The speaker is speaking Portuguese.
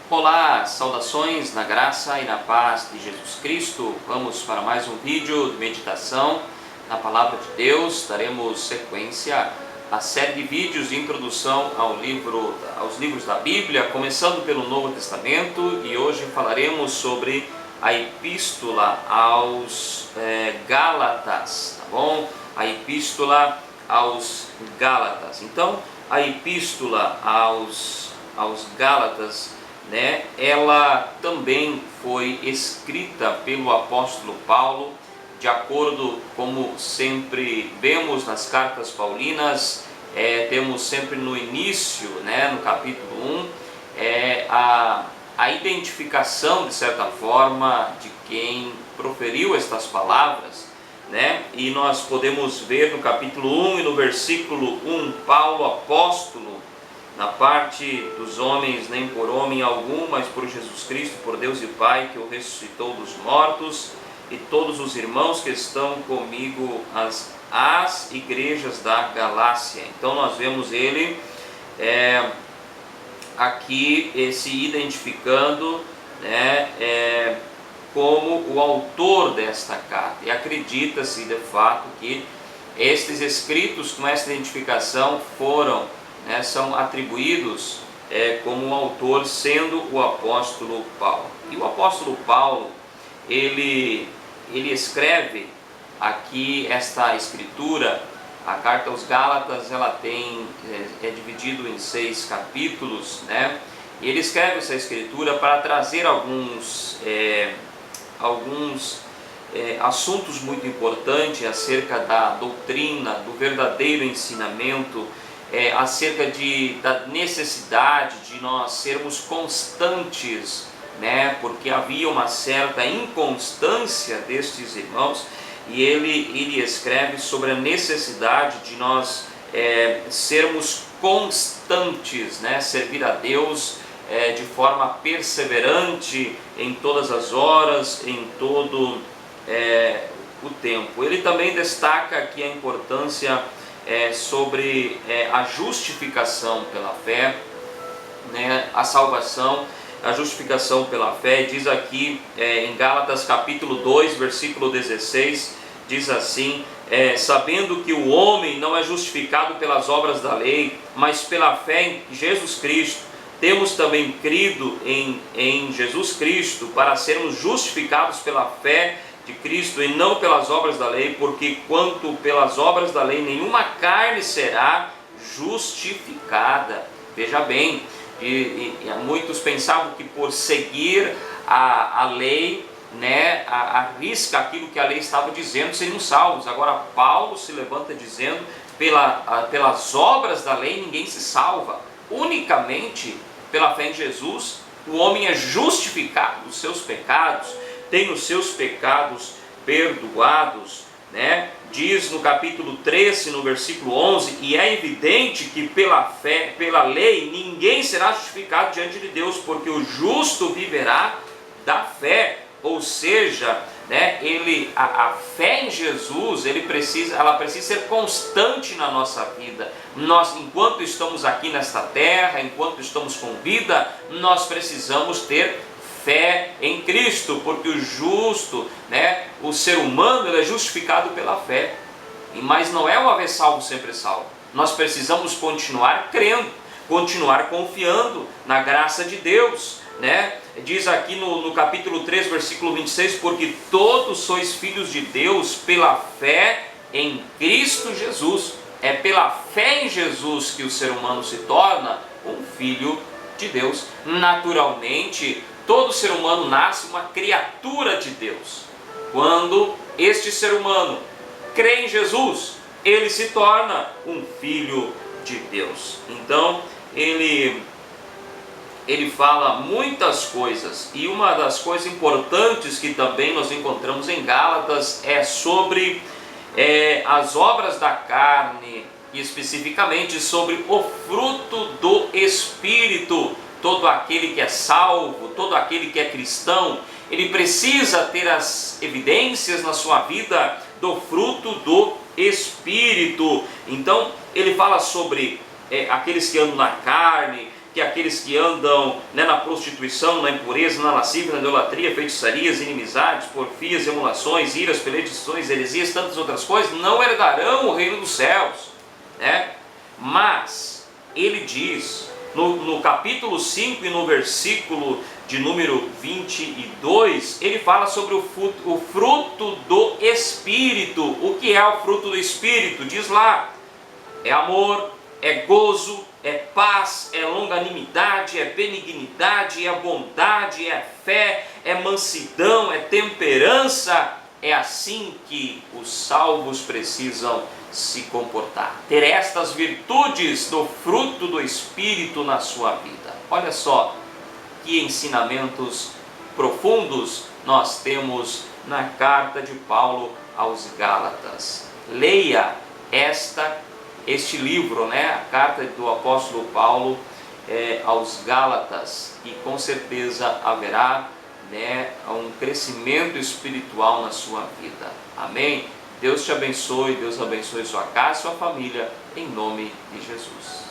Olá, saudações na graça e na paz de Jesus Cristo. Vamos para mais um vídeo de meditação na Palavra de Deus. Daremos sequência à série de vídeos de introdução aos livros da Bíblia, começando pelo Novo Testamento, e hoje falaremos sobre a Epístola aos Gálatas, tá bom? A Epístola aos Gálatas. Então, a Epístola aos Gálatas, ela também foi escrita pelo apóstolo Paulo, de acordo como sempre vemos nas cartas paulinas. Temos sempre no início, no capítulo 1, a identificação, de certa forma, de quem proferiu estas palavras, e nós podemos ver no capítulo 1 e no versículo 1, Paulo, apóstolo, na parte dos homens, nem por homem algum, mas por Jesus Cristo, por Deus e Pai, que o ressuscitou dos mortos, e todos os irmãos que estão comigo, as igrejas da Galácia. Então nós vemos ele aqui se identificando como o autor desta carta, e acredita-se de fato que estes escritos com esta identificação são atribuídos como autor, sendo o apóstolo Paulo. E o apóstolo Paulo, ele escreve aqui esta escritura. A carta aos Gálatas, ela é dividido em 6 capítulos, e ele escreve essa escritura para trazer alguns assuntos muito importantes acerca da doutrina, do verdadeiro ensinamento, acerca da necessidade de nós sermos constantes, porque havia uma certa inconstância destes irmãos, e ele escreve sobre a necessidade de nós sermos constantes, servir a Deus de forma perseverante em todas as horas, em todo o tempo. Ele também destaca aqui a importância sobre a justificação pela fé, a salvação, a justificação pela fé. Diz aqui em Gálatas capítulo 2, versículo 16, diz assim: sabendo que o homem não é justificado pelas obras da lei, mas pela fé em Jesus Cristo, temos também crido em Jesus Cristo para sermos justificados pela fé de Cristo e não pelas obras da lei, porque quanto pelas obras da lei nenhuma carne será justificada. Veja bem, muitos pensavam que por seguir a lei, arrisca aquilo que a lei estava dizendo, seriam salvos. Agora Paulo se levanta dizendo: pelas obras da lei ninguém se salva, unicamente pela fé em Jesus o homem é justificado dos seus pecados, tem os seus pecados perdoados, Diz no capítulo 13, no versículo 11: e é evidente que pela fé, pela lei, ninguém será justificado diante de Deus, porque o justo viverá da fé. Ou seja, a fé em Jesus, ela precisa ser constante na nossa vida. Nós, enquanto estamos aqui nesta terra, enquanto estamos com vida, nós precisamos ter fé em Cristo, porque o justo, o ser humano, ele é justificado pela fé. Mas não é uma vez salvo, sempre salvo. Nós precisamos continuar crendo, continuar confiando na graça de Deus, Diz aqui no capítulo 3, versículo 26, porque todos sois filhos de Deus pela fé em Cristo Jesus. É pela fé em Jesus que o ser humano se torna um filho de Deus. Naturalmente, todo ser humano nasce uma criatura de Deus. Quando este ser humano crê em Jesus, ele se torna um filho de Deus. Então, ele fala muitas coisas, e uma das coisas importantes que também nós encontramos em Gálatas é sobre as obras da carne, e especificamente sobre o fruto do Espírito. Todo aquele que é salvo, todo aquele que é cristão, ele precisa ter as evidências na sua vida do fruto do Espírito. Então ele fala sobre aqueles que andam na carne, que aqueles que andam, né, na prostituição, na impureza, na lascívia, na idolatria, feitiçarias, inimizades, porfias, emulações, iras, perdições, heresias, tantas outras coisas, não herdarão o reino dos céus, né? Mas ele diz no capítulo 5 e no versículo de número 22, ele fala sobre o fruto do Espírito. O que é o fruto do Espírito? Diz lá: é amor, é gozo, é paz, é longanimidade, é benignidade, é bondade, é fé, é mansidão, é temperança. É assim que os salvos precisam se comportar, ter estas virtudes do fruto do Espírito na sua vida. Olha só que ensinamentos profundos nós temos na carta de Paulo aos Gálatas. Leia este livro, né? A carta do apóstolo Paulo aos Gálatas, e com certeza haverá, né, um crescimento espiritual na sua vida. Amém? Deus te abençoe, Deus abençoe sua casa e sua família, em nome de Jesus.